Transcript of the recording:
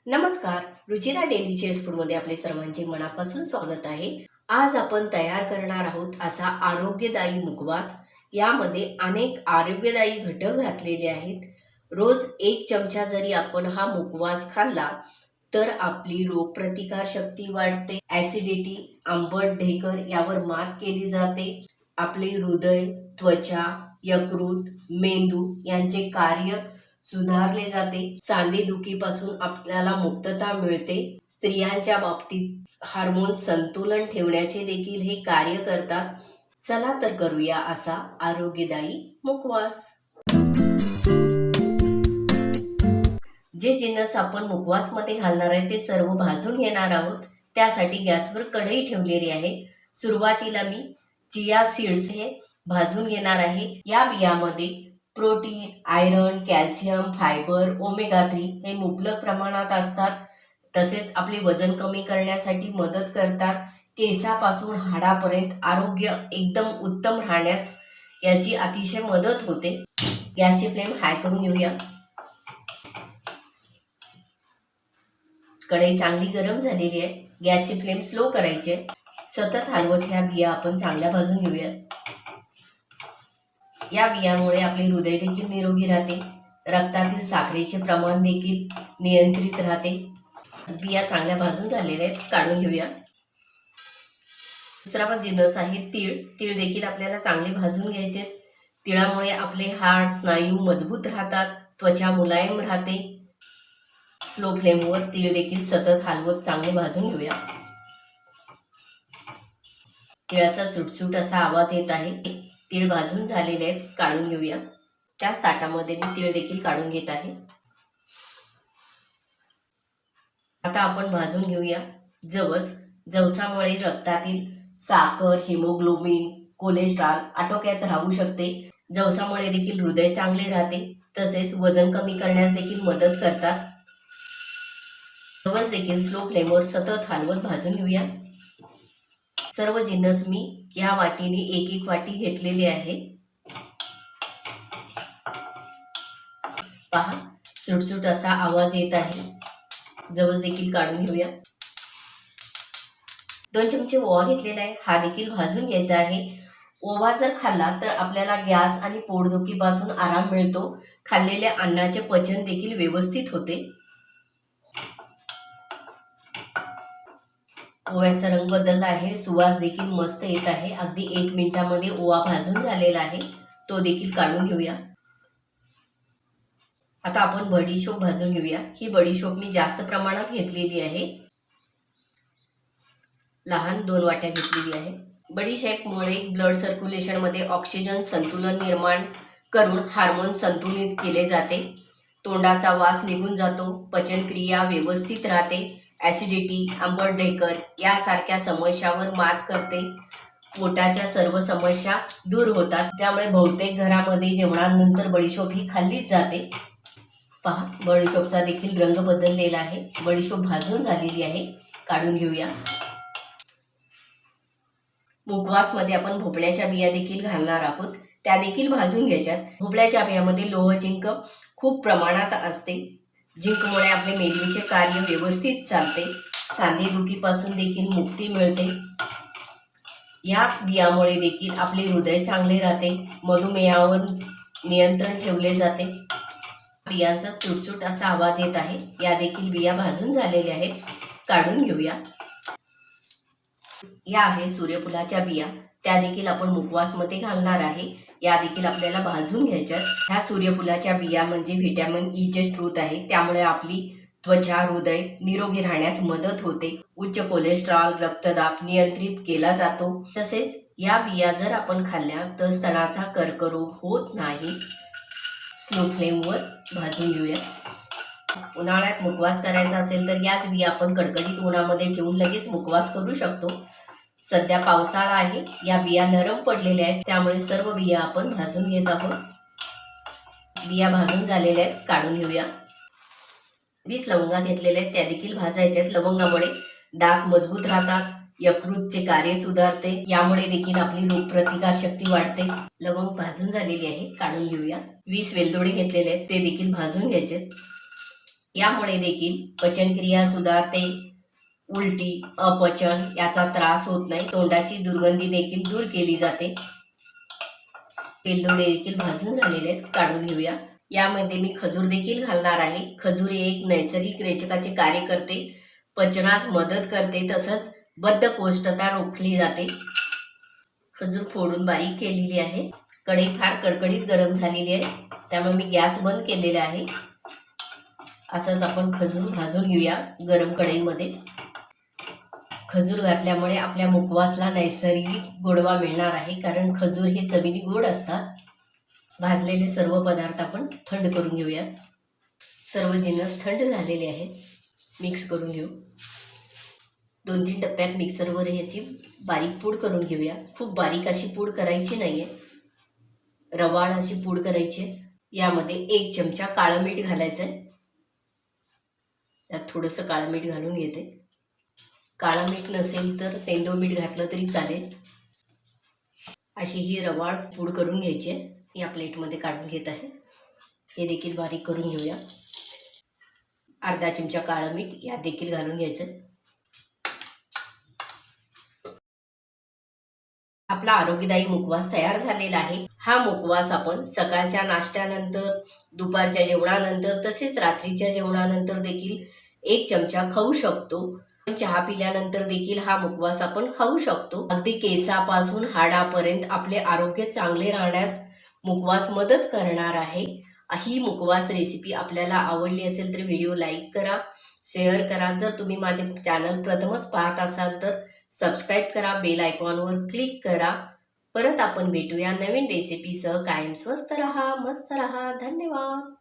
नमस्कार. रुचिरा डेलिशियस फूडमध्ये आपले सर्वांचे मनापासून स्वागत आहे. आज आपण तयार करणार आहोत असा आरोग्यदायी मुखवास. यामध्ये अनेक आरोग्यदायी घटक घातलेले आहेत. रोज 1 चमचा जरी आपण हा मुखवास खाल्ला तर आपली रोगप्रतिकार शक्ती वाढते. ॲसिडिटी, आंबट ढेकर यावर मात केली जाते. आपले हृदय, त्वचा, यकृत, मेंदू यांचे कार्य सुधारले जाते. सांधेदुखीपासून आपल्याला मुक्तता मिळते. स्त्रियांच्या बाबतीत हार्मोन संतुलन ठेवण्याचे देखील हे कार्य करतात. चला तर करूया असा आरोग्यदायी मुखवास. जे जिन्नस आपण मुखवासमध्ये घालणार आहे ते सर्व भाजून घेणार आहोत. त्यासाठी गॅसवर कढई ठेवलेली आहे. सुरुवातीला मी चिया सीड्स हे भाजून घेणार आहे. या बियामध्ये protein, iron, calcium, fibre, omega 3 हे मुबलक प्रमाणात असतात. तसेच आपले वजन कमी करण्यासाठी मदत करतात. केसापासून हाडापर्यंत आरोग्य एकदम उत्तम राहण्यास याची अतिशय मदत होते. गॅसची फ्लेम हाय करून घेऊया. कढई चांगली गरम झालेली आहे. गॅसची फ्लेम स्लो करायची आहे. सतत हलवत ह्या बिया आपण चांगल्या भाजून घेऊया. या बियामुळे आपले हृदय देखील निरोगी राहते. रक्तातील साखरेचे प्रमाण देखील नियंत्रित राहते. बिया चांगल्या भाजून झालेल्या आहेत, काढून घेऊया. दुसरा पण जिन्नस आहे तीळ. तीळ देखील आपल्याला चांगले भाजून घ्यायचे. तिळामुळे आपले हाड, स्नायू मजबूत राहतात. त्वचा मुलायम राहते. स्लो फ्लेमवर तीळ देखील सतत हलवत चांगले भाजून घेऊया. तिळाचा चुटचुट असा आवाज येत आहे. तीळ भाजून झालेले आहेत, काढून घेऊया. त्याच ताटामध्ये मी तीळ देखील काढून घेत आहे. आता आपण भाजून घेऊया जवस. जवसामुळे रक्तातील साखर, हिमोग्लोबिन, कोलेस्ट्रॉल आटोक्यात राहू शकते. जवसामुळे देखील हृदय चांगले राहते. तसेच वजन कमी करण्यास देखील मदत करतात. जवस देखील स्लो फ्लेमवर सतत हलवत भाजून घेऊया. सर्व जिन्नस मी या वाटीने एक वाटी घेतलेली आहे. पहा, चुटचुट असा आवाज येत आहे. जवस देखील काढून घेऊया. 2 चमचे ओवा घेतलेला आहे. हा देखील भाजून घ्यायचा आहे. ओवा जर खाल्ला तर आपल्याला गॅस आणि पोटदुखीपासून आराम मिळतो. खाल्लेल्या अन्नाचे पचन देखील व्यवस्थित होते. ओव्याचा रंग बदलला आहे. सुवास देखील मस्त येत आहे. अगदी 1 मिनिटामध्ये ओवा भाजून झालेला आहे. तो देखील काढून घेऊया. आता आपण बडीशोप भाजून घेऊया. ही बडीशोप मी जास्त प्रमाणात घेतलेली आहे. लहान 2 वाट्या घेतलेली आहे. बडीशेपमुळे ब्लड सर्क्युलेशनमध्ये ऑक्सिजन संतुलन निर्माण करून हार्मोन संतुलित केले जाते. तोंडाचा वास निघून जातो. पचनक्रिया व्यवस्थित राहते. ॲसिडिटी, आंबट ढेकर यासारख्या समस्यांवर मात करते. पोटाच्या सर्व समस्या दूर होतात. त्यामुळे बहुतेक घरामध्ये जेवणानंतर बडीशोप ही खाल्लीच जाते. पहा, बडीशोपचा देखील रंग बदललेला आहे. बडीशोप भाजून झालेली आहे, काढून घेऊया. मुखवासमध्ये आपण भोपळ्याच्या बिया देखील घालणार आहोत. त्या देखील भाजून घ्यायच्यात. भोपळ्याच्या बियामध्ये लोह झिंक खूप प्रमाणात असते. झिंकमुळे आपले मेंदूचे कार्य व्यवस्थित चालते. सांधेदुखीपासून देखील मुक्ती मिळते. या बियामुळे देखील आपले हृदय चांगले राहते. मधुमेहावर नियंत्रण ठेवले जाते. बियांचा चुटचुट असा आवाज येत आहे. या देखील बिया भाजून झालेल्या आहेत, काढून घेऊया. या आहे सूर्यफुलाच्या बिया. त्या देखील आपण मुखवासमध्ये घालणार आहे. या देखील आपल्याला भाजून घ्यायच्यात. ह्या सूर्यफुलाच्या बिया म्हणजे व्हिटॅमिन ई चे स्रोत आहे. त्यामुळे आपली त्वचा, हृदय निरोगी राहण्यास मदत होते. उच्च कोलेस्ट्रॉल, रक्तदाब नियंत्रित केला जातो. तसेच या बिया जर आपण खाल्ल्या तर स्तनाचा कर्करोग होत नाही. स्लो फ्लेमवर भाजून घेऊया. उन्हाळ्यात मुखवास करायचा असेल तर याच बिया आपण कडकडीत उन्हामध्ये ठेवून लगेच मुखवास करू शकतो. सध्या पावसाळा आहे. या बिया नरम पडलेल्या आहेत. त्यामुळे सर्व बिया आपण भाजून घेत आहोत. बिया भाजून झालेल्या आहेत, काढून घेऊया. 20 लवंगा घेतलेल्या आहेत. त्या देखील भाजायच्या आहेत. लवंगामुळे दात मजबूत राहतात. यकृतचे कार्य सुधारते. यामुळे देखील आपली रोगप्रतिकार शक्ती वाढते. लवंग भाजून झालेली आहे, काढून घेऊया. 20 वेलदोडे घेतलेले आहेत. ते देखील भाजून घ्यायचे. यामुळे देखील पचनक्रिया सुधारते, उलटी, अपचन याचा त्रास होत नाही, तोंडाची दुर्गंधी देखील दूर केली जाते। वेलदोडे देखील भाजून झालेले आहेत, काढून घेऊया। यामध्ये मी खजूर देखील घालणार आहे। खजूर हे एक नैसर्गिक रेचकाचे कार्य करते, पचनास मदत करते, तसंच बद्धकोष्ठता रोखली जाते। खजूर फोडून बारीक केलेली आहे। कढई फार कडकडीत गरम झालेली आहे, त्यामुळे मी गॅस बंद केलेला आहे। असंच आपण खजूर भाजून घेऊया गरम कढईमध्ये। खजूर घातल्यामुळे आपल्या मुखवासला नैसर्गिक गोडवा मिळणार आहे, कारण खजूर हे चवीने गोड असतात। भाजलेले सर्व पदार्थ आपण थंड करून घेऊया। सर्व जिन्नस थंड झालेले आहेत, मिक्स करून घेऊ। 2-3 टप्प्यात मिक्सरवर ह्याची बारीक पूड करून घेऊया। खूप बारीक अशी पूड करायची नाहीये, रवाळ अशी पूड करायची। यामध्ये 1 चमचा काळं मीठ घालायचं आहे। यात थोडंसं काळं मीठ घालून घेते। काळं मीठ नसेल तर सेंधव मीठ घातलं तरी चालेल। अशी ही रवाळ पूड करून घ्यायची आहे। या प्लेटमध्ये काढून घेत आहे। हे देखील बारीक करून घेऊया। अर्धा चमचा काळं मीठ यात देखील घालून घ्यायचं। आपला आरोग्यदायी मुखवास तयार झालेला आहे। हा मुखवास आपण सकाळच्या नाश्त्यानंतर, दुपारच्या जेवणानंतर, तसेच रात्रीच्या जेवणानंतर देखील 1 चमचा खाऊ शकतो। चहा पिल्यानंतर देखील हा मुखवास आपण खाऊ शकतो। अगदी केसापासून हाडापर्यंत आपले आरोग्य चांगले राहण्यास मुखवास मदत करणार आहे। ही मुखवास रेसिपी आपल्याला आवडली असेल तर व्हिडिओ लाईक करा, शेअर करा। जर तुम्ही माझे चॅनल प्रथमच पाहत असाल तर सबस्क्राईब करा, बेल आयकॉनवर क्लिक करा। परत आपण भेटूया नवीन रेसिपीसह। कायम स्वस्थ रहा, मस्त रहा। धन्यवाद।